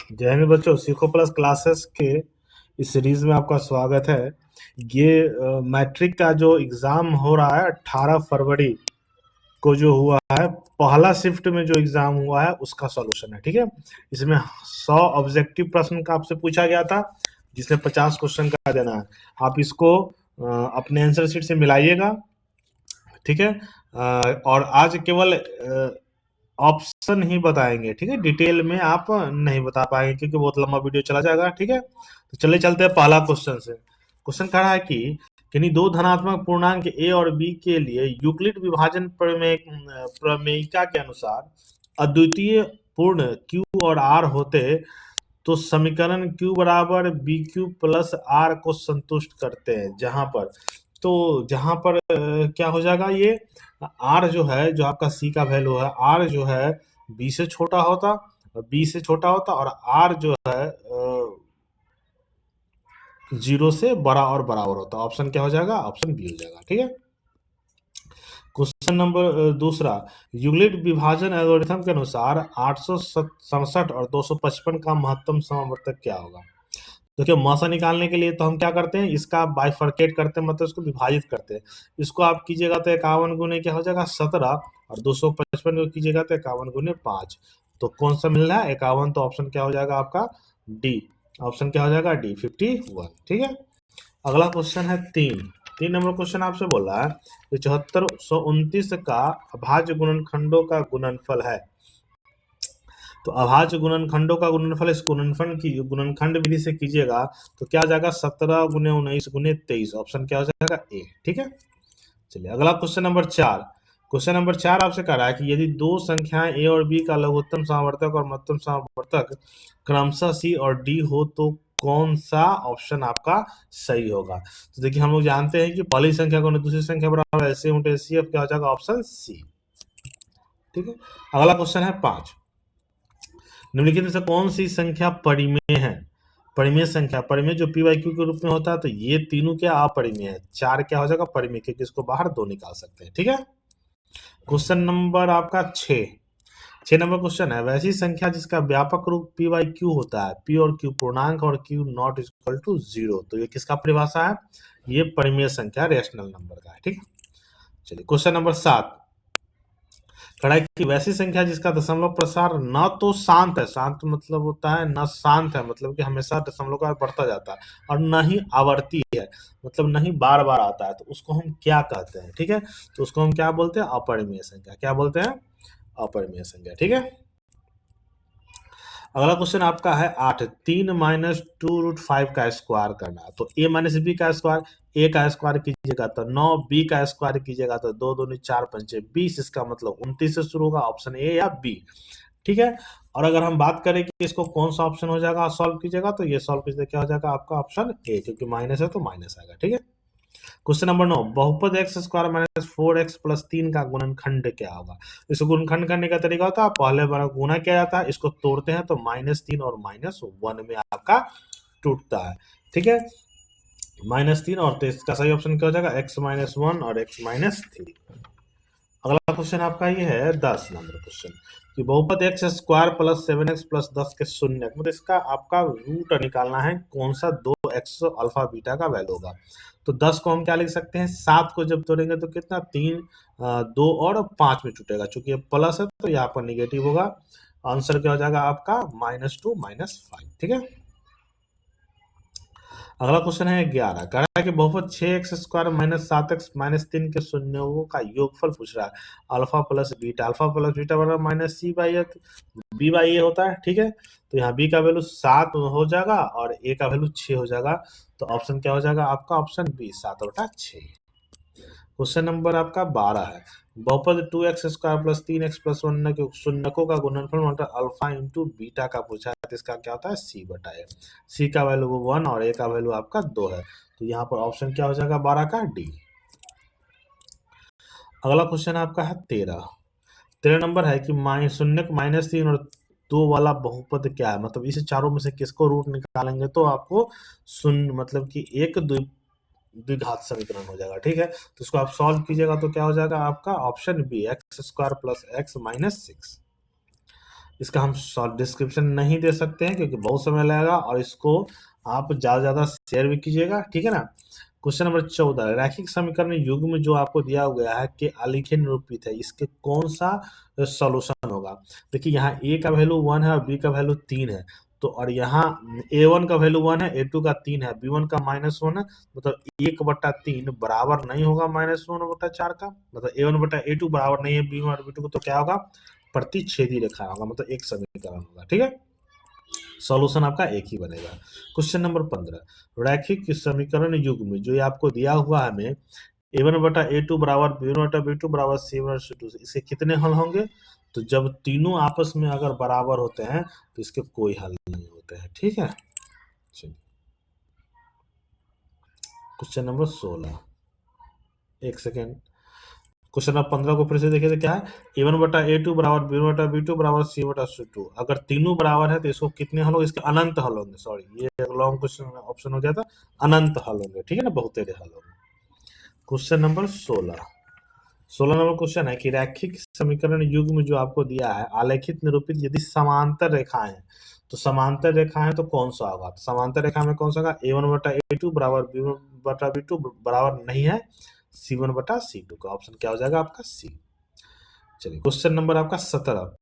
जय हिंद बच्चों, सीखो प्लस क्लासेस के इस सीरीज में आपका स्वागत है। ये मैट्रिक का जो एग्जाम हो रहा है 18 फरवरी को जो हुआ है, पहला शिफ्ट में जो एग्जाम हुआ है उसका सॉल्यूशन है। ठीक है, इसमें 100 ऑब्जेक्टिव प्रश्न का आपसे पूछा गया था, जिसमें 50 क्वेश्चन का देना है। आप इसको अपने आंसर शीट से मिलाइएगा। ठीक है, और आज केवल ऑप्शन ही बताएंगे। ठीक है, डिटेल में आप नहीं बता पाएंगे क्योंकि बहुत लंबा वीडियो चला जाएगा। ठीक है, तो चलिए चलते हैं पहला क्वेश्चन से। क्वेश्चन कह रहा है कि किन्हीं दो धनात्मक पूर्णांक a और b के लिए यूक्लिड विभाजन प्रमेयिका के अनुसार अद्वितीय पूर्ण q और r होते तो समीकरण q बराबर बी क्यू प्लस आर को संतुष्ट करते हैं। जहां पर क्या हो जाएगा, ये r जो है, जो आपका c का वैल्यू है, r जो है b से छोटा होता, b से छोटा होता, और r जो है 0 से बड़ा और बराबर होता। ऑप्शन क्या हो जाएगा? ऑप्शन बी हो जाएगा। ठीक है, क्वेश्चन नंबर दूसरा, यूक्लिड विभाजन एल्गोरिथम के अनुसार 867 और 255 का महत्तम समवर्तक क्या होगा? देखिए, मसा निकालने के लिए तो हम क्या करते हैं, इसका बाइफर्केट करते हैं, मतलब इसको विभाजित करते हैं। इसको आप कीजिएगा तो 51 गुने क्या हो जाएगा 17, और 255 को कीजिएगा तो 51 गुने 5। तो कौन सा मिल रहा है? 51। तो ऑप्शन क्या हो जाएगा आपका? डी। ऑप्शन क्या हो जाएगा? डी, 51। ठीक है, अगला क्वेश्चन है 3 नंबर क्वेश्चन आपसे बोल रहा है 7429 का अभाज्य गुणनखंडों का गुणनफल है। तो अभाज्य गुणनखंडों का गुणनफल, इस गुणनखंड विधि से कीजिएगा तो क्या आ जाएगा? 17 गुने 19 गुने 23। ऑप्शन क्या हो जाएगा? ए। ठीक है, चलिए अगला क्वेश्चन नंबर 4। क्वेश्चन नंबर 4 आपसे कह रहा है कि यदि दो संख्याएं ए और बी का लघुत्तम समवर्तक और महत्तम समवर्तक क्रमशः सी और डी हो तो कौन सा ऑप्शन आपका सही होगा? तो देखिए, हम लोग जानते हैं कि पहली संख्या को दूसरी संख्या बराबर ऐसे उल्टे सी, क्या हो जाएगा? Option C. ठीक है, अगला क्वेश्चन है 5। निम्नलिखित में से कौन सी संख्या परिमेय है? परिमेय संख्या, परिमेय जो पी वाई क्यू के रूप में होता है, तो ये तीनों क्या अपरिमेय है। 4 क्या हो जाएगा? परिमेय, क्योंकि इसको बाहर 2 निकाल सकते हैं। ठीक है, क्वेश्चन नंबर आपका 6 नंबर क्वेश्चन है, वैसी संख्या जिसका व्यापक रूप पी वाई क्यू होता है, पी और क्यू पूर्णांक और क्यू नॉट इक्वल टू 0, तो ये किसका परिभाषा है? ये परिमेय संख्या, रेशनल नंबर का है। ठीक है, चलिए क्वेश्चन नंबर 7, कड़ाई की वैसी संख्या जिसका दशमलव प्रसार न तो शांत है, शांत मतलब होता है न शांत है, मतलब कि हमेशा दशमलव का बढ़ता जाता है, और न ही आवर्ती है, मतलब नहीं बार बार आता है, तो उसको हम क्या कहते हैं? ठीक है, तो उसको हम क्या बोलते हैं? अपरिमेय संख्या। क्या बोलते हैं? अपरिमेय संख्या। ठीक है, अगला क्वेश्चन आपका है 8, 3 माइनस 2√5 का स्क्वायर करना है। तो ए माइनस बी का स्क्वायर, ए का स्क्वायर कीजिएगा तो 9, बी का स्क्वायर कीजिएगा तो 2 दूनी 4 पंचे 20, इसका मतलब 29 से शुरू होगा। ऑप्शन ए या बी। ठीक है, और अगर हम बात करें कि इसको कौन सा ऑप्शन हो जाएगा सॉल्व कीजिएगा, तो ये सॉल्व कीजिएगा क्या हो जाएगा आपका? ऑप्शन ए, क्योंकि माइनस है तो माइनस आएगा। ठीक है, क्वेश्चन नंबर 9, बहुपद x square minus 4x plus 3 का गुणनखंड क्या होगा? इसको गुणनखंड करने का तरीका होता है, पहले बार गुना किया जाता है, इसको तोड़ते हैं तो -3 और -1 में आपका टूटता है। ठीक है, -3 और, तो इसका सही ऑप्शन क्या हो जाएगा? x-1 और x-3। अगला क्वेश्चन आपका ये है 10 नंबर क्वेश्चन, कि बहुपद x square plus 7x plus 10 के शून्य, मतलब इसका आपका रूट निकालना है, कौन सा 2x अल्फा बीटा का वैल्यू होगा। तो 10 को हम क्या लिख सकते हैं? 7 को जब तोड़ेंगे तो कितना? 3, 2 और 5 में छूटेगा, चूंकि ये प्लस है तो यहाँ पर निगेटिव होगा। आंसर क्या हो जाएगा आपका? -2 -5। ठीक है, अगला क्वेश्चन है 11, कह रहा है कि बहुपद 6x square minus 7x minus 3 के शून्यों का योगफल पूछ रहा है, अल्फा प्लस बीटा बराबर minus c by a, b by a होता है। ठीक है, तो यहाँ बी का वैल्यू 7 हो जाएगा और ए का वैल्यू 6 हो जाएगा, तो ऑप्शन क्या हो जाएगा आपका? Option B, 7/6। क्वेश्चन नंबर आपका 12 है, बहुपद 2x square plus 3x plus 1 के शून्यकों का गुणनफल मतलब अल्फा इंटू बीटा का पूछा है, तो इसका क्या होता है? c/a। c का वैल्यू 1 और a का वैल्यू आपका 2 है, तो यहाँ पर ऑप्शन क्या हो जाएगा 12 का? डी। अगला क्वेश्चन आपका है 13 नंबर है कि शून्य -3 और 2 वाला बहुपद क्या है, मतलब इसे चारों में से किसको रूट निकालेंगे तो आपको शून्य, मतलब कि एक द्विघात समीकरण हो जाएगा। ठीक है, तो इसको आप सॉल्व कीजिएगा तो क्या हो जाएगा आपका? Option B, x² + x - 6। इसका हम शॉर्ट डिस्क्रिप्शन नहीं दे सकते हैं क्योंकि बहुत समय लगेगा, और इसको आप ज़्यादा से ज़्यादा शेयर भी कीजिएगा, ठीक है ना। क्वेश्चन नंबर 14, रैखिक समीकरण युग्म जो आपको दिया गया है कि आलेखीय निरूपित है, इसके कौन सा सॉल्यूशन होगा। देखिए यहाँ ए का वैल्यू 1 है और बी का वैल्यू 3 है, तो और यहाँ a1 का वैल्यू 1 है, a2 का 3 है, b1 का -1 है, मतलब 1/3 बराबर नहीं होगा -1/4 का, मतलब a1/a2 बराबर नहीं है b1 और b2 को, तो क्या होगा, प्रतिच्छेदी रेखा होगा, मतलब एक समीकरण होगा, ठीक है। सॉल्यूशन आपका एक ही बनेगा। क्वेश्चन नंबर 15, रैखिक समीकरण युग्म जो ये आपको दिया हुआ है हमें, a1/a2 बराबर b1/b2 बराबर c1/c2, इसके कितने हल होंगे, तो जब तीनों आपस में अगर बराबर होते हैं तो इसके कोई हल नहीं होते हैं, ठीक है। चलिए क्वेश्चन नंबर 16, एक सेकेंड, क्वेश्चन नंबर 15 को फिर से देखिए तो क्या है, a1/a2 बराबर b1/b2 बराबर c1/c2, अगर तीनों बराबर है तो इसको कितने हल होंगे, इसके अनंत हल होंगे, सॉरी ये एक लॉन्ग क्वेश्चन ऑप्शन हो गया था, अनंत हल होंगे, ठीक है ना, बहुतेरे हल होंगे। क्वेश्चन नंबर 16 नंबर क्वेश्चन है कि रैखिक समीकरण युग्म जो आपको दिया है आलेखित निरूपित यदि समांतर रेखाएं हैं, तो समांतर रेखाएं तो कौन सा होगा, तो समांतर रेखा में कौन सा होगा, a1/a2 बराबर b1/b2 बराबर नहीं है c1/c2 का, ऑप्शन क्या हो जाएगा आपका सी। चलिए क्वेश्चन नंबर आपका 17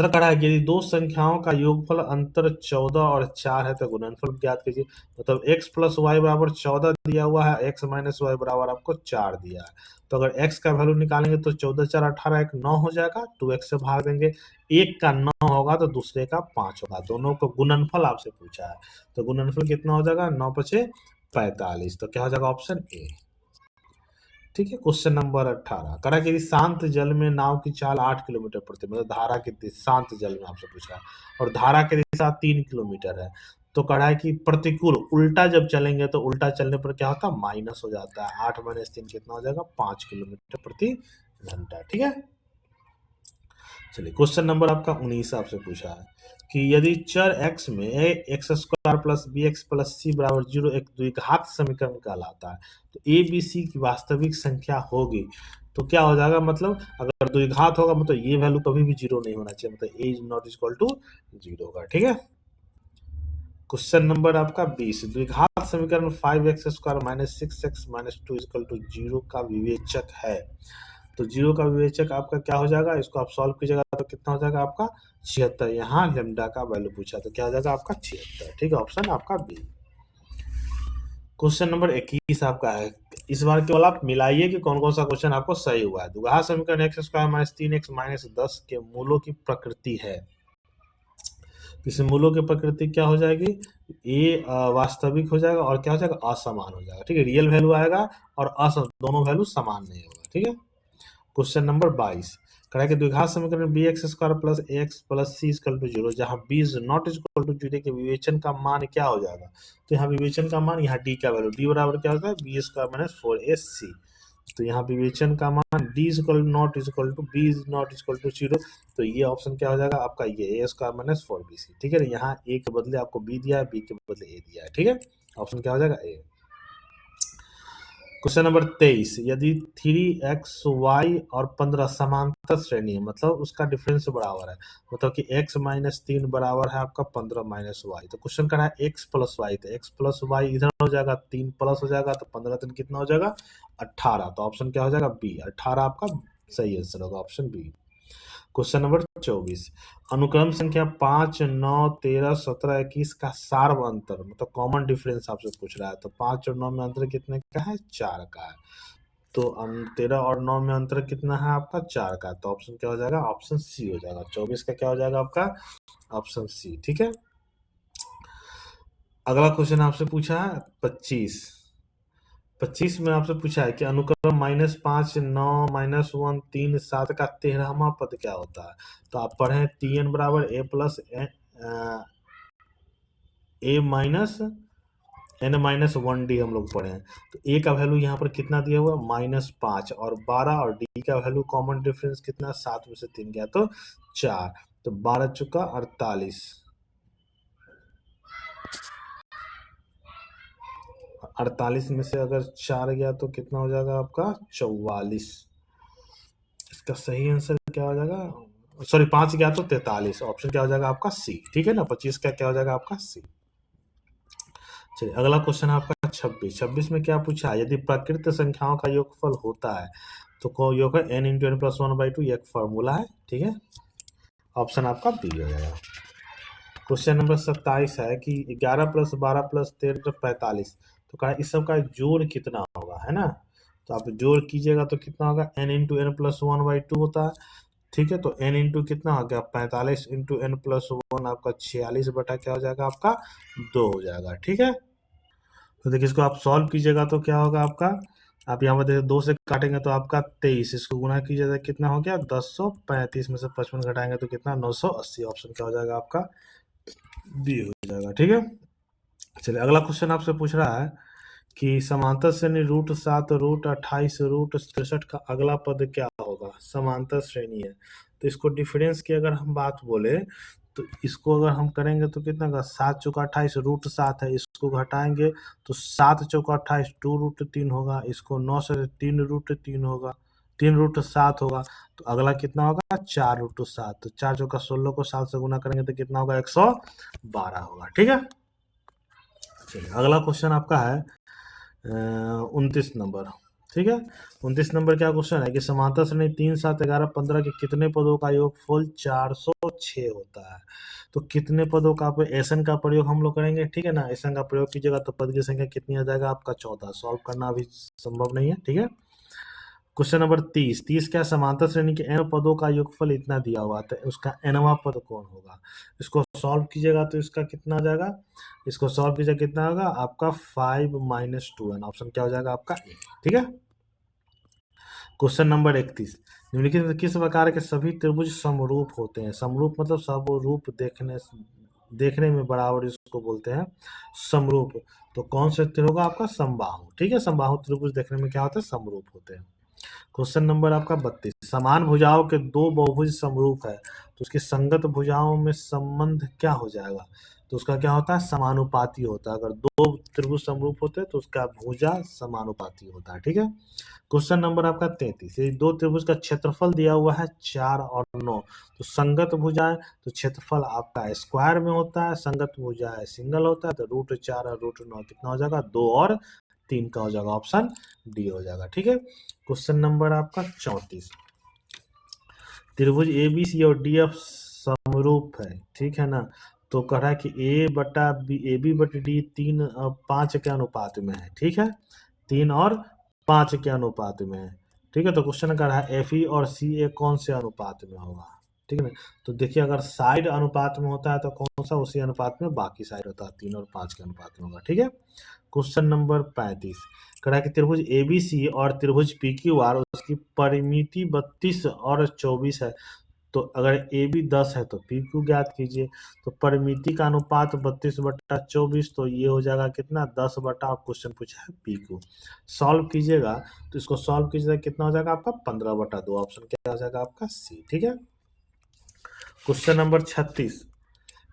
कहा है कि यदि दो संख्याओं का योगफल अंतर 14 और 4 है तो गुणनफल ज्ञात कीजिए, मतलब x प्लस वाई बराबर 14 दिया हुआ है, x माइनस वाई बराबर आपको 4 दिया है, तो अगर x का वैल्यू निकालेंगे तो 14 4 18, एक 9 हो जाएगा, 2x से भाग देंगे, एक का 9 होगा तो दूसरे का 5 होगा, दोनों को गुणनफल आपसे पूछा है, तो गुणनफल कितना हो जाएगा, 9 5 45, तो क्या हो जाएगा ऑप्शन ए, ठीक है। क्वेश्चन नंबर 18 करा कि शांत जल में नाव की चाल 8 किलोमीटर प्रति, मतलब धारा कितनी, शांत जल में आपसे पूछा है, और धारा की दिशा 3 किलोमीटर है, तो कहा है कि प्रतिकूल उल्टा जब चलेंगे तो उल्टा चलने पर क्या होता है, माइनस हो जाता है, 8 - 3 कितना हो जाएगा, 5 किलोमीटर प्रति घंटा, ठीक है। चलिए क्वेश्चन नंबर आपका 19 आपसे पूछा है कि यदि चर x में x² plus bx plus c बराबर 0 एक द्विघात समीकरण कहलाता है, तो a b c की वास्तविक संख्या होगी, तो क्या हो जाएगा, मतलब अगर द्विघात होगा मतलब ये वैल्यू कभी भी 0 नहीं होना चाहिए, मतलब a is not equal to 0 होगा, ठीक है। क्वेश्चन नंबर आपका 20, द्विघात समीकरण 5x² minus 6x minus 2 equal to 0 का विवेचक है, तो 0 का विवेचक आपका क्या हो जाएगा, इसको आप सॉल्व कीजिएगा तो कितना हो जाएगा आपका 76, यहाँ लेमडा का वैल्यू पूछा तो क्या हो जाएगा आपका 76, ठीक है, ऑप्शन आपका बी। क्वेश्चन नंबर 21 आपका है, इस बार केवल आप मिलाइए कि कौन कौन सा क्वेश्चन आपको सही हुआ है। द्विघात समीकरण x² माइनस 3x माइनस 10 के मूलों की प्रकृति है, इस मूलों की प्रकृति क्या हो जाएगी, ए वास्तविक हो जाएगा और क्या हो जाएगा, असमान हो जाएगा, ठीक है, रियल वैल्यू आएगा और दोनों वैल्यू समान नहीं होगा, ठीक है। क्वेश्चन नंबर 22 कहा कि द्विघात समीकरण bx² plus ax plus c equal to 0 जहां b is not equal to 0 के विवेचन का मान क्या हो जाएगा, तो यहाँ विवेचन का मान, यहाँ d का वैल्यू, d बराबर क्या होता है b² माइनस 4ac, तो यहाँ विवेचन का मान d equal not equal to b is not equal to 0, तो ये ऑप्शन क्या हो जाएगा आपका ये a² माइनस 4bc, ठीक है, यहाँ a के बदले आपको b दिया है, b के बदले a दिया है, ठीक है, ऑप्शन क्या हो जाएगा ए। क्वेश्चन नंबर 23, यदि 3xy और 15 समांतर श्रेणी है, मतलब उसका डिफरेंस बराबर है, मतलब कि x माइनस 3 बराबर है आपका 15 माइनस वाई, तो क्वेश्चन कर रहा है x प्लस वाई, तो x प्लस वाई इधर हो जाएगा, 3 प्लस हो जाएगा, तो 15 3 कितना हो जाएगा 18, तो ऑप्शन क्या हो जाएगा बी, 18 आपका सही आंसर होगा, ऑप्शन बी। क्वेश्चन नंबर 24, अनुक्रम संख्या 5 9 13 17 21 का सार्व अंतर, मतलब कॉमन डिफरेंस आपसे पूछ रहा है, तो 5 और 9 में अंतर कितने का है, 4 का है, तो 13 और 9 में अंतर कितना है आपका 4 का, तो ऑप्शन क्या हो जाएगा, ऑप्शन सी हो जाएगा, 24 का क्या हो जाएगा आपका ऑप्शन सी, ठीक है। अगला क्वेश्चन आपसे पूछा है 25 में आपसे पूछा है कि अनुक्रम -5 9 -1 3 7 का 13वां पद क्या होता है, तो आप पढ़ें tn बराबर a plus a minus n minus 1d हम लोग पढ़े हैं, तो a का वैल्यू यहाँ पर कितना दिया हुआ -5 और 12, और d का वैल्यू कॉमन डिफरेंस कितना 7 में से 3 गया तो 4, तो 12 चुका 48, 48 में से अगर 4 गया तो कितना हो जाएगा आपका 44, इसका सही आंसर क्या हो जाएगा सॉरी 5 गया तो 43, ऑप्शन क्या हो जाएगा आपका सी, ठीक है ना। 25 का क्या हो जाएगा आपका सी। चलिए अगला क्वेश्चन है आपका 26। 26 में क्या पूछा है, यदि प्रकृत संख्याओं का योगफल होता है तो को योग है n into n plus one by two, एक फॉर्मूला है, ठीक है। ऑप्शन आपका बी हो जाएगा। क्वेश्चन नंबर 27 है कि 11 प्लस 12 प्लस 13 45, तो कहा इस सब का जोड़ कितना होगा, है ना। तो आप जोड़ कीजिएगा तो कितना होगा, n into n plus one by two होता है, ठीक है। तो n इंटू कितना हो गया 45 इंटू एन प्लस वन, आपका 46 बटा क्या हो जाएगा आपका 2 हो जाएगा, ठीक है। तो देखिए इसको आप सॉल्व कीजिएगा तो क्या होगा आपका, आप यहाँ पर देखिए 2 से काटेंगे तो आपका 23, इसको गुना कीजिएगा कितना हो गया 1035 में से 55 घटाएंगे तो कितना 980, ऑप्शन क्या हो जाएगा आपका बी हो जाएगा, ठीक है। चलिए अगला क्वेश्चन आपसे पूछ रहा है कि समांतर श्रेणी रूट 7 रूट 28 रूट 63 का अगला पद क्या होगा। समांतर श्रेणी है तो इसको डिफरेंस की अगर हम बात बोले तो इसको अगर हम करेंगे तो कितना का 7 चौका 28 रूट 7 है, इसको घटाएंगे तो 7 चौका 28 2 रूट 3 होगा, इसको 9 से 3 रूट 3 होगा, 3 रूट 7 होगा। तो अगला कितना होगा 4 रूट 7, तो 4 चौका 16 को 7 से गुना करेंगे तो कितना होगा 112 होगा, ठीक है। चलिए अगला क्वेश्चन आपका है 29 नंबर, ठीक है। 29 नंबर क्या क्वेश्चन है कि समांतर श्रेणी 3 7 11 15 के कितने पदों का योगफल 406 होता है। तो कितने पदों का एसन का प्रयोग हम लोग करेंगे, ठीक है ना। एसन का प्रयोग कीजिएगा तो पद की संख्या कितनी आ जाएगा आपका 14, सॉल्व करना अभी संभव नहीं है, ठीक है। क्वेश्चन नंबर 30 क्या समांतर श्रेणी के n पदों का योगफल इतना दिया हुआ था, उसका nवां पद कौन होगा। इसको सॉल्व कीजिएगा तो इसका कितना आ जाएगा, इसको सॉल्व कीजिएगा कितना होगा आपका 5 माइनस 2n, ऑप्शन क्या हो जाएगा आपका ए, ठीक है। क्वेश्चन नंबर 31, निम्नलिखित में किस प्रकार के सभी त्रिभुज समरूप होते हैं। समरूप मतलब समरूप, देखने में बराबर, इसको बोलते हैं समरूप। तो कौन से होगा आपका समबाहु, ठीक है। समबाहु त्रिभुज देखने में क्या होता है समरूप होते हैं। क्वेश्चन नंबर आपका 32, समान भुजाओं के दो बहुभुज समरूप है तो उसकी संगत भुजाओं में संबंध क्या हो जाएगा। तो उसका क्या होता है समानुपाती होता है। अगर दो त्रिभुज समरूप होते हैं तो उसका भुजा समानुपाती होता है, ठीक है। क्वेश्चन नंबर आपका 33, ये दो त्रिभुज का क्षेत्रफल दिया हुआ है 4 और 9, तो संगत भुजाएं तो क्षेत्रफल आपका स्क्वायर में होता है, संगत भुजाएं सिंगल होता है, तो रूट 4 और रूट 9 कितना हो जाएगा 2 और 3 का हो जाएगा, ऑप्शन डी हो जाएगा, ठीक है। क्वेश्चन नंबर आपका 34, त्रिभुज ए बी सी और डी एफ समरूप है, ठीक है ना। तो कह रहा है कि ए बटा बी, ए बी बटा डी 3 और 5 के अनुपात में है, ठीक है। 3 और 5 के अनुपात में है, ठीक है। तो क्वेश्चन कर रहा है एफ ई और सी ए कौन से अनुपात में होगा, ठीक है ना। तो देखिए अगर साइड अनुपात में होता है तो कौन सा उसी अनुपात में बाकी साइड होता है, 3 और 5 के अनुपात में होगा, ठीक है। क्वेश्चन नंबर 35, कह रहा है कि त्रिभुज ए बी सी और त्रिभुज पी क्यू आर उसकी परिमिति 32 और 24 है। तो अगर ए बी 10 है तो पी क्यू ज्ञात कीजिए। तो परिमिति का अनुपात 32/24, तो ये हो जाएगा कितना 10 बटा, क्वेश्चन पूछा है पी क्यू। सॉल्व कीजिएगा तो इसको सॉल्व कीजिएगा कितना हो जाएगा आपका 15/2, ऑप्शन क्या हो जाएगा आपका सी, ठीक है। क्वेश्चन नंबर 36,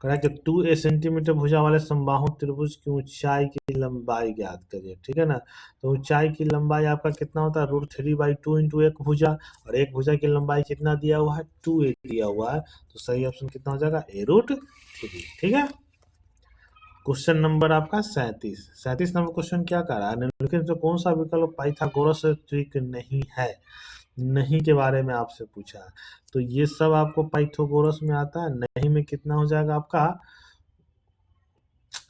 कह रहा है कि 2 सेंटीमीटर भुजा वाले समबाहु त्रिभुज की ऊंचाई की लंबाई ज्ञात करिए, ठीक है ना। तो ऊंचाई की लंबाई आपका कितना होता है √3/2 इंटू एक भुजा, और एक भुजा की लंबाई कितना दिया हुआ है 2a दिया हुआ है, तो सही ऑप्शन कितना हो जाएगा a√3, ठीक है। क्वेश्चन नंबर आपका 37 नंबर क्वेश्चन क्या कर रहा है, निम्नलिखित से कौन सा विकल्प पाइथागोरस ट्रिक नहीं है। नहीं के बारे में आपसे पूछा है, तो ये सब आपको पाइथागोरस में आता है। नहीं में कितना हो जाएगा आपका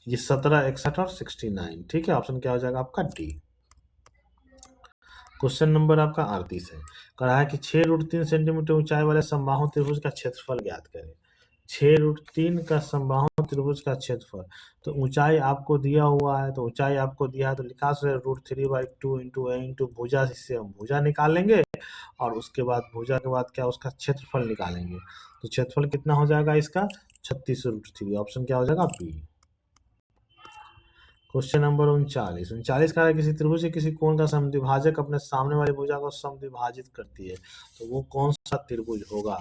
ये 17 61 और 69, ठीक है। ऑप्शन क्या हो जाएगा आपका डी। क्वेश्चन नंबर आपका 38 है, कह रहा है कि 6√3 सेंटीमीटर ऊंचाई वाले समबाहु त्रिभुज का क्षेत्रफल ज्ञात करें। 6√3 का समबाहु त्रिभुज का क्षेत्रफल, तो ऊंचाई आपको दिया हुआ है, तो ऊंचाई आपको दिया है तो लिखा √3/2 इंटू ए इंटू भुजा, इससे हम भुजा निकालेंगे और उसके बाद भुजा के बाद क्या उसका क्षेत्रफल निकालेंगे। तो क्षेत्रफल कितना हो जाएगा इसका 36√3, ऑप्शन क्या हो जाएगा बी। क्वेश्चन नंबर 39 का है किसी त्रिभुज के किसी कोण का समद्विभाजक अपने सामने वाली भुजा को समद्विभाजित करती है, तो वो कौन सा त्रिभुज होगा।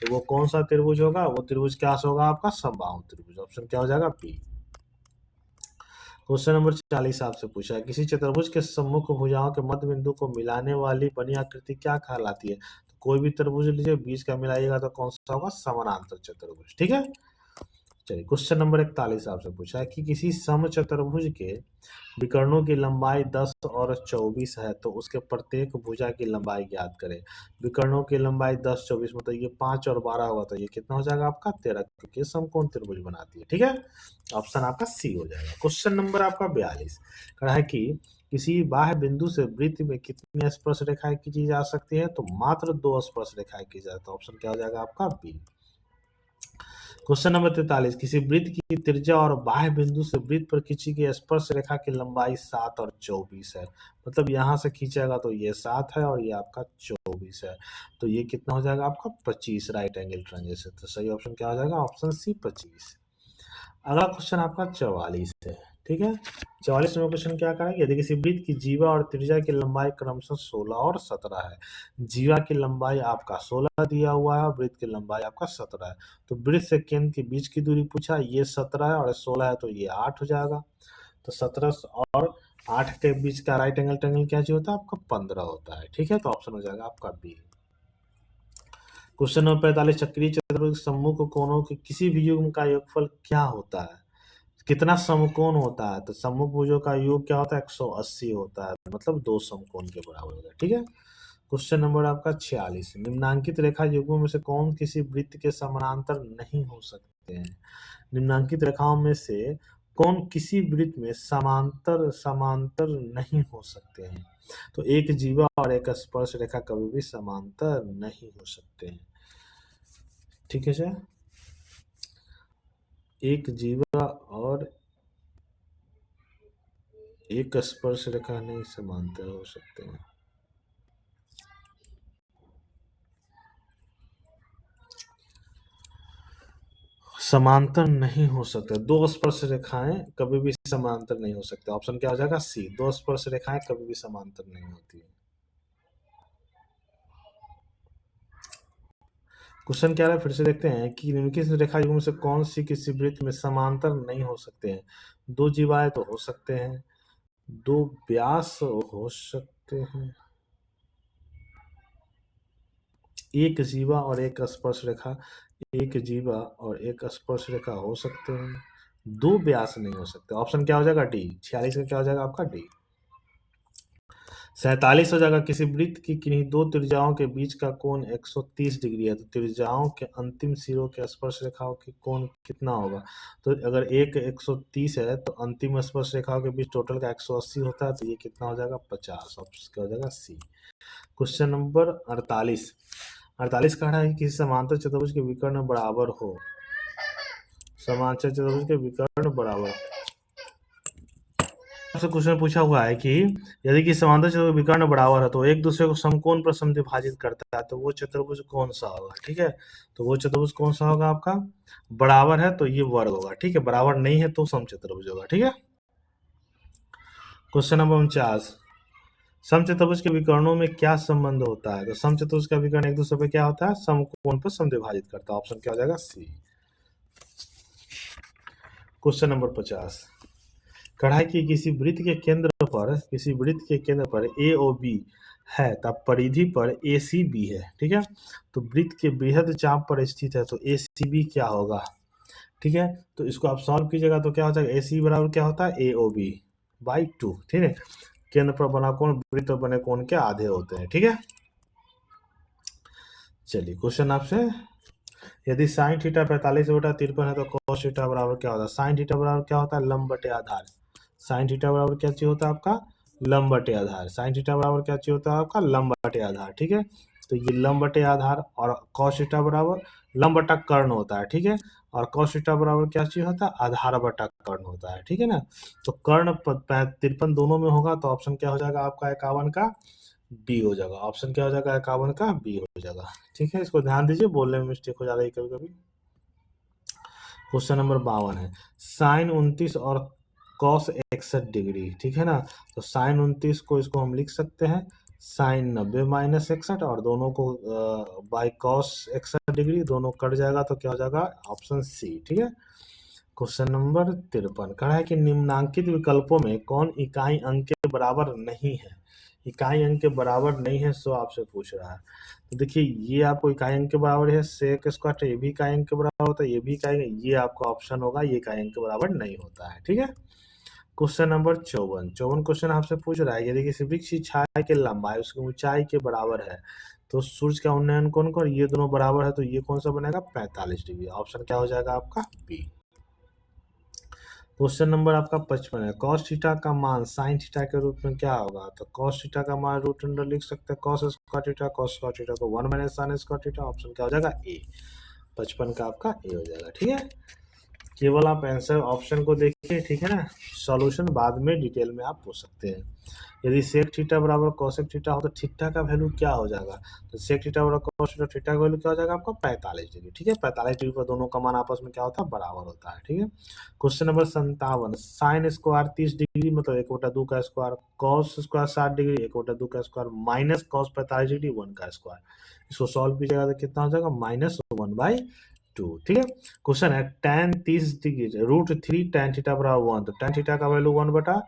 तो वो कौन सा त्रिभुज होगा, वो त्रिभुज क्या होगा आपका समबाहु त्रिभुज, ऑप्शन क्या हो जाएगा बी। क्वेश्चन नंबर 40 आपसे पूछा है किसी चतुर्भुज के सम्मुख भुजाओं के मध्य बिंदु को मिलाने वाली बनी आकृति क्या कहलाती है। तो कोई भी त्रिभुज लीजिए, बीच का मिलाइएगा तो कौन सा होगा, समानांतर चतुर्भुज। ठीक है, चलिए क्वेश्चन नंबर 41 आपसे पूछा है कि किसी समचतुर्भुज के विकर्णों की लंबाई 10 और 24 है तो उसके प्रत्येक भुजा की लंबाई ज्ञात करें। विकर्णों की लंबाई 10 24 मतलब ये 5 और 12 होगा तो ये कितना हो जाएगा आपका 13, क्योंकि समकोण त्रिभुज बनाती है। ठीक है, ऑप्शन आपका सी हो जाएगा। क्वेश्चन नंबर आपका 42 कहा है कि किसी बाह्य बिंदु से वृत्त में कितनी स्पर्श रेखाएं खींची जा सकती है, तो मात्र 2 स्पर्श रेखाएं खींची जाए, तो ऑप्शन क्या हो जाएगा आपका बी। क्वेश्चन नंबर 43 किसी वृत्त की त्रिज्या और बाह्य बिंदु से वृत्त पर खींची गई स्पर्श रेखा की लंबाई 7 और 24 है, मतलब यहां से खींचेगा तो ये 7 है और ये आपका 24 है, तो ये कितना हो जाएगा आपका 25 राइट एंगल ट्रायंगल से। तो सही ऑप्शन क्या हो जाएगा, ऑप्शन सी 25। अगला क्वेश्चन आपका 44 है। ठीक है, 44 नंबर क्वेश्चन क्या करेंगे, यदि किसी वृत्त की जीवा और त्रिज्या की लंबाई क्रमशः 16 और 17 है, जीवा की लंबाई आपका 16 दिया हुआ है, वृत्त की लंबाई आपका 17 है, तो वृत्त से केंद्र के बीच की दूरी पूछा, ये 17 है और 16 है तो ये 8 हो जाएगा, तो 17 और 8 के बीच का राइट एंगल ट्रायंगल क्या चाहिए होता है आपका 15 होता है। ठीक है, तो ऑप्शन हो जाएगा आपका बी। क्वेश्चन नंबर 45 चक्रीय चतुर्भुज के सम्मुख कोणों के किसी भी युग्म का योगफल क्या होता है, कितना समकोण होता है, तो सम्मुख भुजों का योग क्या होता है 180 होता है, मतलब 2 समकोण के बराबर होता है। ठीक है, क्वेश्चन नंबर आपका 46 निम्नांकित रेखा युग्मों में से कौन किसी वृत्त के समानांतर नहीं हो सकते हैं। निम्नांकित रेखाओं में से कौन किसी वृत्त में समांतर समांतर नहीं हो सकते हैं, तो एक जीवा और एक स्पर्श रेखा कभी भी समांतर नहीं हो सकते हैं। ठीक है सर, एक जीवा और एक स्पर्श रेखा नहीं समांतर हो सकते हैं। समांतर नहीं हो सकते, 2 स्पर्श रेखाएं कभी भी समांतर नहीं हो सकते, ऑप्शन क्या हो जाएगा सी, 2 स्पर्श रेखाएं कभी भी समांतर नहीं होती। क्वेश्चन क्या है फिर से देखते हैं कि निम्नलिखित रेखा युग्म से कौन सी किसी वृत्त में समांतर नहीं हो सकते हैं। 2 जीवाएं तो हो सकते हैं, 2 व्यास हो सकते हैं, एक जीवा और एक स्पर्श रेखा, एक जीवा और एक स्पर्श रेखा हो सकते हैं, 2 व्यास नहीं हो सकते, ऑप्शन क्या हो जाएगा डी। 46 का क्या हो जाएगा आपका डी। 47 हो जाएगा किसी वृत्त की किन्हीं 2 त्रिज्याओं के बीच का कोण 130 डिग्री है, तो त्रिज्याओं के अंतिम सिरों के स्पर्श रेखाओं के कोण कितना होगा, तो अगर एक 130 है तो अंतिम स्पर्श रेखाओं के बीच टोटल का 180 होता है, तो ये कितना हो जाएगा 50, ऑप्शन क्या हो जाएगा सी। क्वेश्चन नंबर 48 कह रहा है कि किसी समांतर चतुर्भुज के विकर्ण बराबर हो, समांतर चतुर्भुज के विकर्ण बराबर से क्वेश्चन पूछा हुआ है कि यदि कि समांतर चतुर्भुज विकर्ण बराबर है तो एक दूसरे को समकोण पर समद्विभाजित करता है, तो वो चतुर्भुज कौन सा होगा। ठीक है, तो वो चतुर्भुज कौन सा होगा आपका, बराबर है तो ये वर्ग होगा। ठीक है, बराबर नहीं है तो समचतुर्भुज होगा। ठीक है, क्वेश्चन नंबर 49 समचतुर्भुज के विकर्णों में क्या संबंध होता है, तो समचतुर्भुज का विकर्ण एक दूसरे पे क्या होता है, समकोण पर समद्विभाजित करता है, ऑप्शन क्या हो जाएगा सी। क्वेश्चन नंबर 50 कढ़ाई की किसी वृत्त के केंद्र पर ए और बी है तब परिधि पर ए सी बी है। ठीक है, तो वृत्त के बृहद चाप पर स्थित है तो ए सी बी क्या होगा। ठीक है, तो इसको आप सॉल्व कीजिएगा तो क्या हो जाएगा, ए सी बराबर क्या होता है ए ओ बी बाई 2। ठीक है, केंद्र पर बना कोण वृत्त पर बने कोण के आधे होते हैं। ठीक है, चलिए क्वेश्चन आपसे, यदि साइन थीटा 45/53 है तो कॉस थीटा बराबर क्या होता है, साइन थीटा बराबर क्या होता है लंब बटे आधार, साइन थीटा बराबर क्या चाहिए होता है आपका लंब बटे आधार, साइन थीटा बराबर क्या चाहिए होता है आपका लंब बटे आधार। ठीक है, तो ये लंब बटे आधार और कॉस थीटा बराबर लंब बटा कर्ण होता है। ठीक है, और कॉस थीटा बराबर क्या चाहिए होता है आधार बटा कर्ण होता है। ठीक है ना, तो कर्ण 53 दोनों में होगा तो ऑप्शन क्या हो जाएगा आपका 51 का बी हो जाएगा, ऑप्शन क्या हो जाएगा 51 का बी हो जाएगा। ठीक है, इसको ध्यान दीजिए, बोलने में मिस्टेक हो जा रही है कभी कभी। क्वेश्चन नंबर 52 है साइन 29 और कॉस 61 डिग्री। ठीक है ना, तो साइन 29 को इसको हम लिख सकते हैं साइन 90 माइनस 61 और दोनों को बाई कॉस 61 डिग्री, दोनों कट जाएगा तो क्या हो जाएगा ऑप्शन सी। ठीक है, क्वेश्चन नंबर 53 कहा है कि निम्नांकित विकल्पों में कौन इकाई अंक के बराबर नहीं है, इकाई अंक के बराबर नहीं है, सो आपसे पूछ रहा है। तो देखिए ये आपको इकाई अंक के बराबर है, सेक स्क्वायर ये भी इकाई अंक के बराबर होता है, ये भी इकाई, ये आपका ऑप्शन होगा, ये इकाई अंक के बराबर नहीं होता है। ठीक है, क्वेश्चन नंबर 54 क्वेश्चन आपसे पूछ रहा है, यदि किसी वृक्ष की छाया की लंबाई उसकी ऊंचाई के बराबर है तो सूर्य का उन्नयन कोण को, ये दोनों बराबर है, तो ये कौन सा बनेगा, 45 डिग्री। ऑप्शन क्या हो जाएगा आपका, बी। क्वेश्चन नंबर आपका 55 है, कॉस थीटा का मान साइन थीटा के रूप में क्या होगा, तो कॉस थीटा का मान रूट अंडर लिख सकते हैं cos square theta, cos square theta को 1 minus sine square theta. Option क्या हो जाएगा, ए। 55 का आपका ए हो जाएगा। ठीक है, केवल आप आंसर ऑप्शन को देखिए, ठीक है ना, सॉल्यूशन बाद में डिटेल में आप पूछ सकते हैं। यदि सेक थीटा बराबर कोसेक थीटा हो तो थीटा का वैल्यू क्या हो जाएगा, तो सेक थीटा बराबर कोस थीटा, थीटा का वैल्यू क्या हो जाएगा आपका, 45 डिग्री। ठीक है, 45 डिग्री पर दोनों का मान आपस में क्या होता है, बराबर होता है। ठीक है, question number 57, sine square 30 degree मतलब 1/2 का स्क्वायर, कॉस स्क्वायर 60 डिग्री 1/2 का स्क्वायर, माइनस कॉस 45 डिग्री 1 का स्क्वायर। इसको सॉल्व कीजिएगा तो कितना हो जाएगा, -1/2। ठीक है, क्वेश्चन है tan 30 डिग्री √3 tan थीटा बराबर 1, तो tan थीटा का वैल्यू 1/,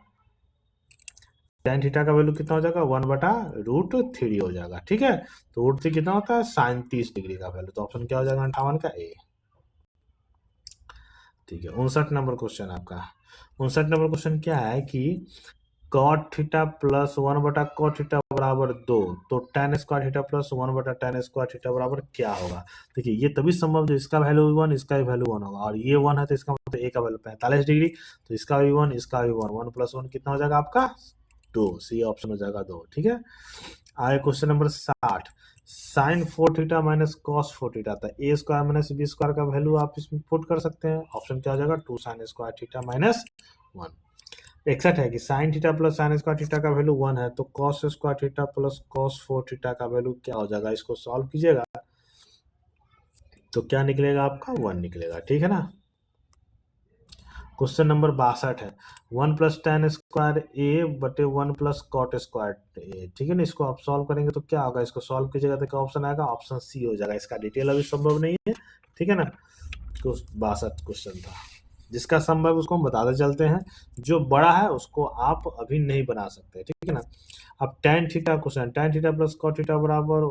tan थीटा का वैल्यू कितना हो जाएगा, 1/√3 हो जाएगा। ठीक है, तो √3 कितना होता है, साइन 30 डिग्री का वैल्यू, तो ऑप्शन क्या हो जाएगा, 58 का ए। ठीक है, 59 नंबर क्वेश्चन आपका, 59 नंबर क्वेश्चन क्या है कि cot theta plus 1/cot theta बराबर 2, तो tan square theta plus 1/tan square theta बराबर क्या होगा। देखिए ये तभी संभव जो इसका वैल्यू भी 1, इसका भी वैल्यू 1 होगा, और ये 1 है तो इसका मतलब ए का वैल्यू 45 डिग्री, तो इसका भी 1, इसका भी 1, 1 + 1 कितना हो जाएगा आपका, 2। सी ऑप्शन हो जाएगा 2। ठीक है, आगे question number 60, sine 4 theta minus cos 4 theta था, A square minus B square का वैल्यू आप इसमें पुट कर सकते हैं। ऑप्शन क्या हो जाएगा, 2 साइन स्क्वायर थीटा माइनस 1। 61 है कि sine theta plus sine square theta का वैल्यू 1 है, तो cos square theta plus cos 4 theta का वैल्यू क्या हो जाएगा, इसको सॉल्व कीजिएगा तो क्या निकलेगा आपका, 1 निकलेगा। ठीक है ना, क्वेश्चन नंबर 62 है, 1 + tan स्क्वायर ए बटे 1 + cot स्क्वायर ए। ठीक है ना, इसको आप सॉल्व करेंगे तो क्या होगा, इसको सॉल्व कीजिएगा तो क्या ऑप्शन आएगा, ऑप्शन सी हो जाएगा। इसका डिटेल अभी संभव नहीं है। ठीक है ना, 62 क्वेश्चन था, जिसका संभव उसको हम बताते चलते हैं, जो बड़ा है उसको आप अभी नहीं बना सकते। ठीक है ना, अब tan theta question, tan theta plus cot theta बराबर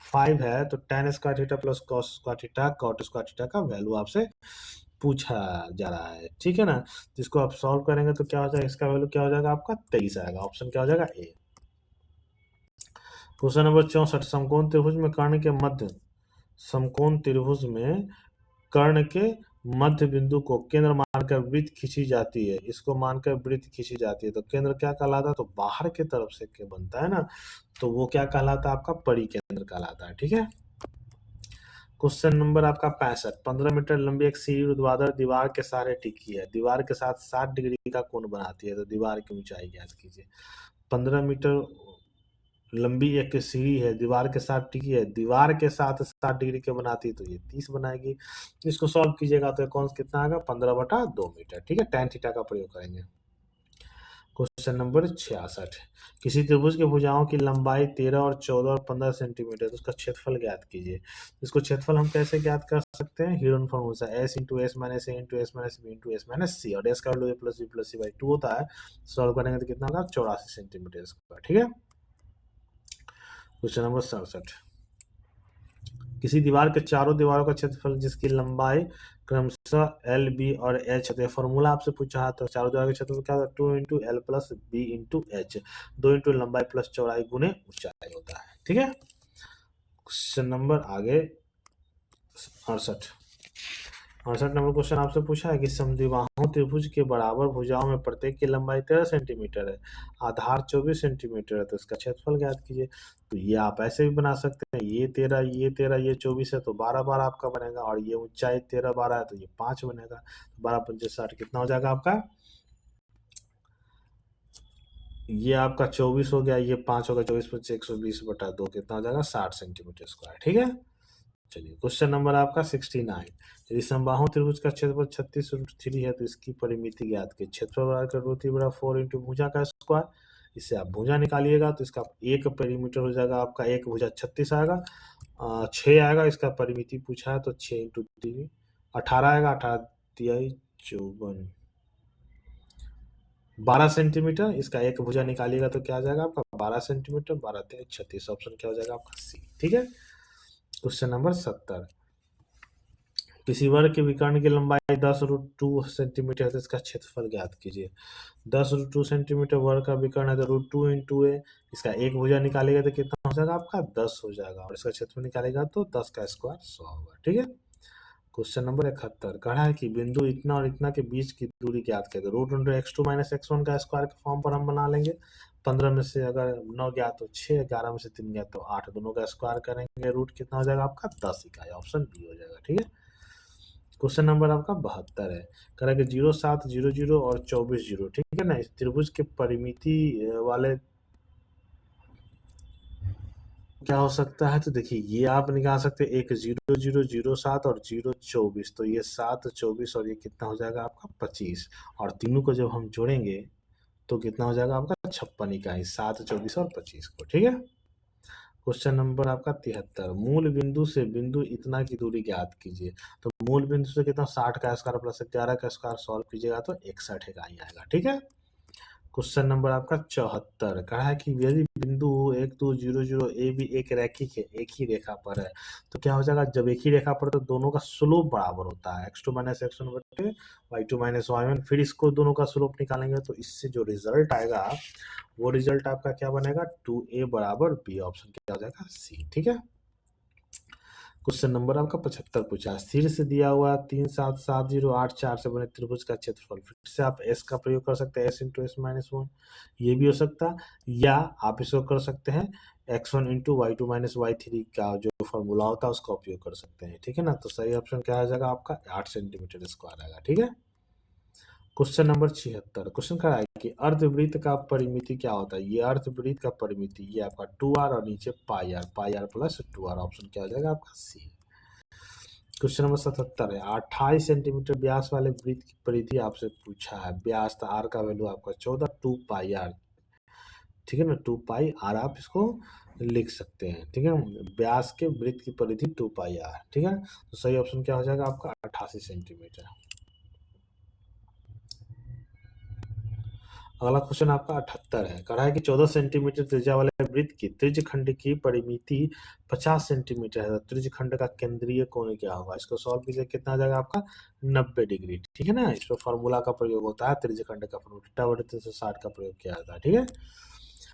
5 है, तो tan square theta plus cos square theta cot square theta का वैल्यू आपसे पूछा जा रहा है। ठीक है ना, जिसको आप सॉल्व करेंगे तो क्या हो जाएगा, इसका वैल्यू क्या हो जाएगा आपका, 23 आएगा। ऑप्शन क्या हो जाएगा, ए। क्वेश्चन नंबर 64, समकोण त्रिभुज में कर्ण के मध्य, समकोण त्रिभुज में कर्ण के मध्य बिंदु को केंद्र मानकर वृत्त खींची जाती है, इसको मानकर वृत्त खींची जाती है, तो केंद्र क्या कहलाता है, तो बाहर की तरफ से के बनता है ना, तो वो क्या कहलाता है आपका, परिकेंद्र कहलाता है। ठीक है, क्वेश्चन नंबर आपका 65, 15 मीटर लंबी एक सीढ़ी ऊर्ध्वाधर दीवार के सहारे टिकी है, दीवार के साथ 60 डिग्री का कोण बनाती है, तो दीवार की ऊंचाई ज्ञात कीजिए। 15 मीटर लंबी एक सीढ़ी है, दीवार के साथ टिकी है, दीवार के साथ 60 डिग्री के बनाती है, तो ये 30 बनाएगी। इसको सॉल्व कीजिएगा तो कौन कितना आएगा, 15/2 मीटर। ठीक है, tan थीटा का प्रयोग करेंगे। क्वेश्चन नंबर 66, किसी त्रिभुज के भुजाओं की लंबाई 13 और 14 और 15 सेंटीमीटर, तो उसका क्षेत्रफल ज्ञात कीजिए। इसको क्षेत्रफल हम कैसे ज्ञात कर सकते हैं, Heron formula, s into s minus a into s minus b into s minus c, और एस का वैल्यू +b+c/2 होता है। सॉल्व करेंगे तो कितना होगा, 84 सेंटीमीटर स्क्वायर। ठीक है, क्वेश्चन नंबर 67, किसी दीवार के चारों दीवारों का क्षेत्रफल जिसकी लंबाई क्रमशः एल बी और एच है, फॉर्मूला आपसे पूछा है, तो चारों दीवार के क्षेत्रफल क्या होता है, 2 into L plus B into H, 2 into लंबाई प्लस चौड़ाई गुने ऊंचाई होता है। ठीक है, क्वेश्चन नंबर आगे 68, 68 नंबर क्वेश्चन आपसे पूछा है कि समद्विबाहु त्रिभुज के बराबर भुजाओं में प्रत्येक की लंबाई 13 सेंटीमीटर है, आधार 24 सेंटीमीटर है, तो इसका क्षेत्रफल ज्ञात कीजिए। तो ये आप ऐसे भी बना सकते हैं, ये 13 ये 13 ये 24 है, तो 12 आपका बनेगा, और ये ऊंचाई 13 12 है, तो ये 5 बनेगा, 12×5 = 60 कितना हो जाएगा आपका, ये आपका 24 हो गया, ये 5 होगा, 24×5 120/2 कितना हो जाएगा, 60 सेंटीमीटर स्क्वायर। ठीक है, चलिए क्वेश्चन नंबर आपका 69, यदि समबाहु त्रिभुज का क्षेत्रफल 36√3 है तो इसकी परिमिति ज्ञात कीजिए। क्षेत्रफल बराबर √3 = 4 इंटू भुजा का स्क्वायर, इससे आप भुजा निकालिएगा तो इसका एक परिमीटर हो जाएगा आपका, एक भुजा 36 आएगा, 6 आएगा, इसका परिमिति पूछा है तो 6 इंटू 3 18 आएगा, 18 × 3 = 54, 12 सेंटीमीटर, इसका एक भुजा निकालिएगा तो क्या आ जाएगा आपका 12 सेंटीमीटर, 12 3 36, ऑप्शन क्या हो जाएगा आपका सी। ठीक है। क्वेश्चन नंबर 70, किसी वर्ग के विकर्ण की लंबाई 10√2 सेंटीमीटर है तो इसका क्षेत्रफल ज्ञात कीजिए। 10√2 सेंटीमीटर वर्ग का विकर्ण है तो √2 इंटू ए, इसका एक भुजा निकालेगा तो कितना हो जाएगा आपका 10 हो जाएगा, और इसका क्षेत्रफल निकालेगा तो 10 का स्क्वायर 100 होगा। ठीक है। क्वेश्चन नंबर 71, कहा है कि बिंदु इतना और इतना के बीच की दूरी ज्ञात करें। √x2 - x1 का स्क्वायर के फॉर्म पर हम बना लेंगे। 15 में से अगर 9 ज्ञात तो 6, 11 में से 3 ज्ञात तो 8, दोनों का स्क्वायर करेंगे, रूट कितना हो जाएगा आपका 10 इकाई, ऑप्शन बी हो जाएगा। ठीक है। क्वेश्चन नंबर आपका 72 है, कह रहा है कि 0700 और 24 ठीक है ना, इस त्रिभुज के परिमिति वाले क्या हो सकता है, तो देखिए ये आप निकाल सकते हैं, एक 0007 और 024, तो ये 7 24 और ये कितना हो जाएगा आपका 25, और तीनों को जब हम जोड़ेंगे तो कितना हो जाएगा आपका 56 इकाई, 7 24 और 25 को। ठीक है। क्वेश्चन नंबर आपका 73, मूल बिंदु से बिंदु इतना की दूरी ज्ञात कीजिए। तो मूल बिंदु से कितना 60 का स्क्वायर प्लस 11 का स्क्वायर सॉल्व कीजिएगा तो 61 इकाई आएगा। ठीक है। क्वेश्चन नंबर आपका 74, कहा है कि यदि बिंदु 1 2 0 0 ए भी एक रैखिक है, एक ही रेखा पर है, तो क्या हो जाएगा, जब एक ही रेखा पर तो दोनों का स्लोप बराबर होता है, x2 - x1 बटे y2 - y1, फिर इसको दोनों का स्लोप निकालेंगे तो इससे जो रिजल्ट आएगा वो रिजल्ट आपका क्या बनेगा 2a बराबर b, ऑप्शन क्या हो जाएगा सी। ठीक है। क्वेश्चन नंबर आपका 75 पूछा है, स्थिर से दिया हुआ 3 7 7 0 8 4 से बने त्रिभुज का क्षेत्रफल, फिर से आप s का प्रयोग कर सकते हैं, s into s minus one, ये भी हो सकता है, या आप इसको कर सकते हैं x1 इंटू y2 - y3 का जो फॉर्मूला होता है उसका उपयोग कर सकते हैं। ठीक है ना, तो सही ऑप्शन क्या आ जाएगा आपका 8 सेंटीमीटर स्क्वायर आएगा। ठीक है। क्वेश्चन नंबर 76, क्वेश्चन करा है कि अर्धवृत्त का परिमिति क्या होता है, ये अर्धवृत्त का परिमिति ये आपका 2r और नीचे पाई आर प्लस 2r, ऑप्शन क्या हो जाएगा आपका सी। क्वेश्चन नंबर 77 है, 28 सेंटीमीटर व्यास वाले वृत्त की परिधि आपसे पूछा है, व्यास था, आर का वैल्यू आपका 14, 2 पाई आर। ठीक है ना, 2 पाई आर आप इसको लिख सकते हैं। ठीक है, व्यास के वृत्त की परिधि 2 पाई आर। ठीक है, तो सही ऑप्शन क्या हो जाएगा आपका 88 सेंटीमीटर। अगला क्वेश्चन आपका 78 है, कह रहा है कि 14 सेंटीमीटर त्रिज्या वाले वृत्त की त्रिज्यखंड की परिमिति 50 सेंटीमीटर है, त्रिज्यखंड का केंद्रीय कोण क्या होगा, इसको सॉल्व कीजिए, कितना आ जाएगा आपका 90 डिग्री। ठीक है ना, इस पर फॉर्मूला का प्रयोग होता है, त्रिज्यखंड का फॉर्मूला 360 का प्रयोग किया जाता है। ठीक है।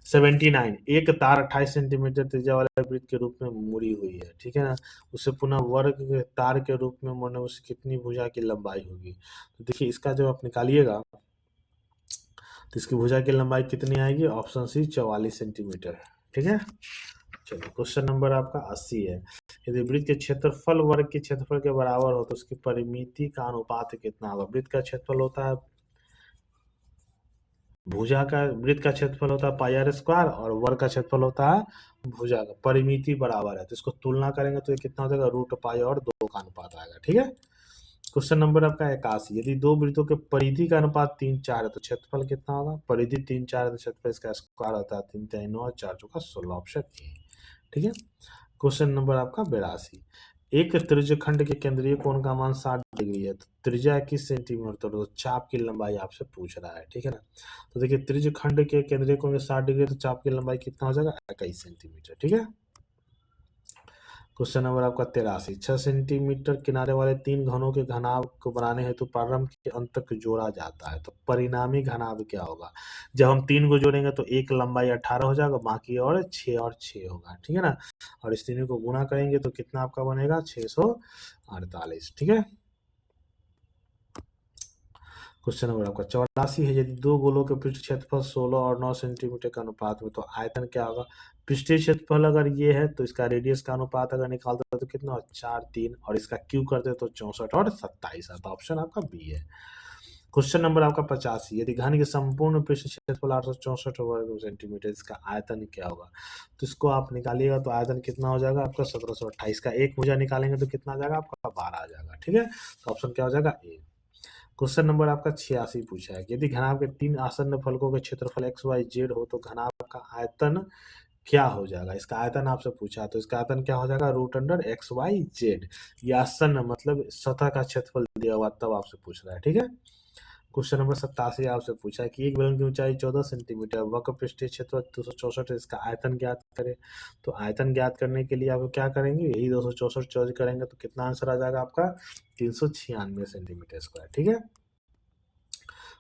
79, एक तार 28 सेंटीमीटर त्रिज्या वाले वृत्त के रूप में मुड़ी हुई है। ठीक है ना, उसे पुनः वर्ग के तार के रूप में मोड़ने उसे कितनी भुजा की लंबाई होगी, तो देखिए इसका जब आप निकालिएगा तो इसकी भुजा की लंबाई कितनी आएगी, ऑप्शन सी 44 सेंटीमीटर। ठीक है। चलिए क्वेश्चन नंबर आपका 80 है, यदि वृत्त के क्षेत्रफल वर्ग के क्षेत्रफल के बराबर हो तो उसकी परिमिति का अनुपात कितना होगा। वृत्त का क्षेत्रफल होता है, भुजा का वृत्त का क्षेत्रफल होता है पाई आर स्क्वायर, और वर्ग का क्षेत्रफल होता है भुजा का, परिमिति बराबर है तो इसको तुलना करेंगे तो ये कितना हो जाएगा √पाई और 2 का अनुपात आएगा। ठीक है। क्वेश्चन नंबर आपका 81, यदि दो वृत्तों के परिधि का अनुपात 3 4 है तो क्षेत्रफल कितना होगा। परिधि 3 4 है तो क्षेत्रफल इसका स्क्वायर होता है 3 3 9 4 4 16, ऑप्शन ए। ठीक है। क्वेश्चन नंबर आपका 82, एक त्रिज्यखंड के केंद्रीय कोण का मान 60 डिग्री है, तो त्रिज्या 21 सेंटीमीटर, तो चाप की लंबाई आपसे पूछ रहा है। ठीक है ना, तो देखिए त्रिज्यखंड के केंद्रीय कोण 60 डिग्री है तो चाप की लंबाई कितना हो जाएगा 21 सेंटीमीटर। ठीक है। क्वेश्चन नंबर आपका 83, 6 सेंटीमीटर किनारे वाले 3 घनों के घनाभ को बनाने हेतु प्रारंभ के अंत तक जोड़ा जाता है, तो परिणामी घनाभ क्या होगा। जब हम 3 को जोड़ेंगे तो एक लंबाई 18 हो जाएगा, बाकी और 6 होगा। ठीक है ना, और इस तीनों को गुणा करेंगे तो कितना आपका बनेगा 648। ठीक है। क्वेश्चन नंबर आपका 84 है, यदि दो गोलों के पृष्ठ क्षेत्रफल 16 और 9 सेंटीमीटर के अनुपात में तो आयतन क्या होगा। पृष्ठीय क्षेत्रफल अगर ये है तो इसका रेडियस का अनुपात अगर निकालते हैं तो कितना 4 3, और इसका क्यू करते तो 64 और 27 आता, ऑप्शन आपका बी है। क्वेश्चन नंबर आपका 85, यदि घन के संपूर्ण पृष्ठ क्षेत्रफल 864 वर्ग सेंटीमीटर, इसका आयतन क्या होगा, तो इसको आप निकालिएगा तो आयतन कितना हो जाएगा आपका 1728 का, एक भुजा निकालेंगे तो कितना आ जाएगा आपका 12 आ जाएगा। ठीक है, तो ऑप्शन क्या हो जाएगा ए। क्वेश्चन नंबर आपका 86 पूछा है, यदि घनाभ के 3 आसन्न फलकों के क्षेत्रफल एक्स वाई जेड हो तो घनाभ का आयतन क्या हो जाएगा। इसका आयतन आपसे पूछा है तो इसका आयतन क्या हो जाएगा √x y z, ये आसन्न मतलब सतह का क्षेत्रफल दिया हुआ तब आपसे पूछ रहा है। ठीक है। क्वेश्चन नंबर 87 आपसे पूछा है कि एक बेलन की ऊंचाई 14 सेंटीमीटर, वक्र पृष्ठीय क्षेत्र 264 है, इसका आयतन ज्ञात करें। तो आयतन ज्ञात करने के लिए आप क्या करेंगे, यही 264 चौज करेंगे तो कितना आंसर आ जाएगा आपका 396 सेंटीमीटर स्क्वायर। ठीक है।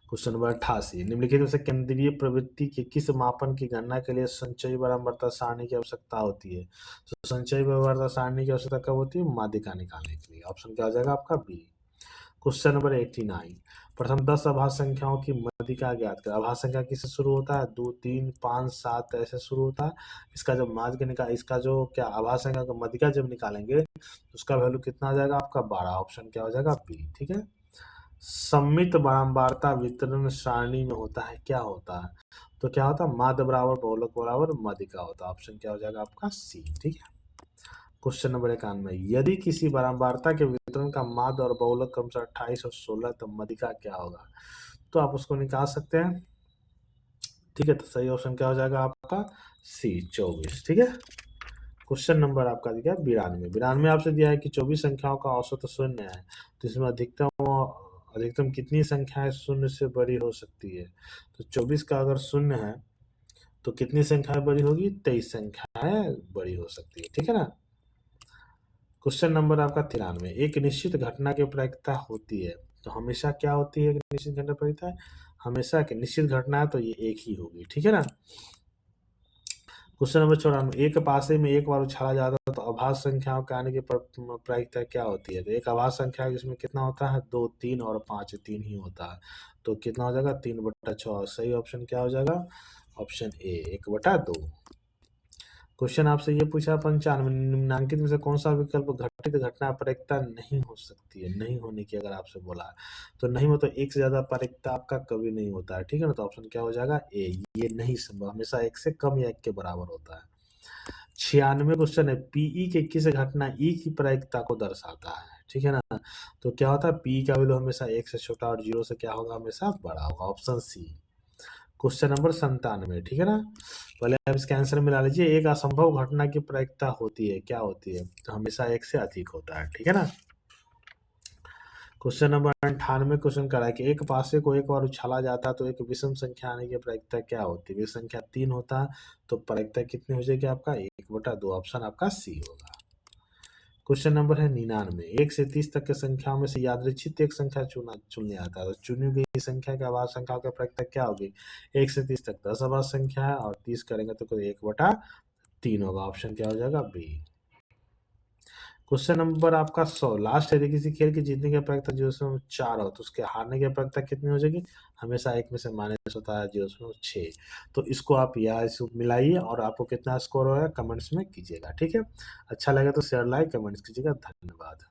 क्वेश्चन नंबर 88, निम्नलिखित में से केंद्रीय प्रवृत्ति के किस मापन की गणना के लिए संचयी बराबरता सारणी की आवश्यकता होती है। तो संचयी बराबरता सारणी की आवश्यकता कब होती है, माध्यिका निकालने के लिए। ऑप्शन क्या हो जाएगा आपका बी। क्वेश्चन नंबर 89, प्रथम 10 अभाज्य संख्याओं की माध्यिका ज्ञात करें। अभाज्य संख्या किससे शुरू होता है, 2, 3, 5, 7 ऐसे शुरू होता है। इसका जब माध्यिका निकाल, इसका जो क्या अभाज्य संख्या का माध्यिका जब निकालेंगे तो उसका वैल्यू कितना आ जाएगा आपका 12। ऑप्शन क्या हो जाएगा बी। ठीक है। सममित बारंबारता वितरण सारणी में होता है, क्या होता है, तो क्या होता है, माध्य बराबर बहुलक बराबर माध्यिका होता है। ऑप्शन क्या हो जाएगा आपका सी। ठीक है। क्वेश्चन नंबर 91, यदि किसी बारंबारता के वितरण का माध्य और बहुलक क्रमशः 28 और 16 तो माध्यिका क्या होगा, तो आप उसको निकाल सकते हैं। ठीक है। तो सही ऑप्शन क्या हो जाएगा आपका सी 24। ठीक है। क्वेश्चन नंबर आपका दिया 92 आपसे दिया है कि 24 संख्याओं का औसत शून्य है, तो इसमें अधिकतम कितनी संख्याएं शून्य से बड़ी हो सकती है। तो 24 का अगर शून्य है तो कितनी संख्याएं बड़ी होगी, 23 संख्याएं बड़ी हो सकती है। ठीक है ना। क्वेश्चन नंबर आपका 93, एक निश्चित घटना की प्रायिकता होती है, तो हमेशा क्या होती है, एक निश्चित घटना प्रायिकता हमेशा की निश्चित घटना है तो ये एक ही होगी। ठीक है ना। क्वेश्चन नंबर 94, एक पासे में एक बार उछाला जाता है तो अभाज्य संख्याओं के आने की प्रायिकता क्या होती है। तो एक अभाज्य संख्या जिसमें कितना होता है, 2, 3 और 5, 3 ही होता है। तो कितना हो जाएगा 3/6। सही ऑप्शन क्या हो जाएगा, ऑप्शन ए 1/2। क्वेश्चन आपसे ये पूछा 95, निम्नांकित में से कौन सा विकल्प घटित घटना प्रायिकता नहीं हो सकती है, नहीं होने की अगर आपसे बोला है तो नहीं हो, तो एक से ज्यादा प्रायिकता आपका कभी नहीं होता है। ठीक है ना। तो ऑप्शन क्या हो जाएगा ए, ये नहीं संभव, हमेशा एक से कम या एक के बराबर होता है। 96 क्वेश्चन है, पीई के किस घटना ई की प्रायिकता को दर्शाता है। ठीक है ना। तो क्या होता है, पी का वैल्यू हमेशा 1 से छोटा और 0 से क्या होगा, हमेशा बड़ा होगा। Option C. Question number 97। ठीक है ना। पहले आप इसका आंसर मिला लीजिए, एक असंभव घटना की प्रायिकता होती है, क्या होती है, तो हमेशा 1 से अधिक होता है। ठीक है ना। क्वेश्चन नंबर 98 क्वेश्चन करा है कि एक पासे को एक बार उछाला जाता है तो एक विषम संख्या आने की प्रायिकता क्या होती है। विषम संख्या 3 होता है तो प्रायिकता कितनी हो जाएगी आपका 1/2। ऑप्शन आपका सी होगा। क्वेश्चन नंबर है 99, 1 से 30 तक के संख्याओं में से यादृच्छिक एक संख्या चुनने आता है, तो चुनी गई संख्या के अभाज्य संख्याओं की प्रायिकता क्या होगी। 1 से 30 तक 10 अभाज्य संख्या है और 30 करेंगे तो 1/3 होगा। ऑप्शन क्या हो जाएगा बी। क्वेश्चन नंबर आपका 100, लास्ट है किसी खेल के जीतने की प्रायिकता 0.4 हो तो उसके हारने की प्रायिकता कितनी हो जाएगी, हमेशा एक में से माइनस होता है 0.6। तो इसको आप यहाँ इसको मिलाइए और आपको कितना स्कोर होगा कमेंट्स में कीजिएगा। ठीक है। अच्छा लगे तो शेयर लाइक कमेंट्स कीजिएगा। धन्यवाद।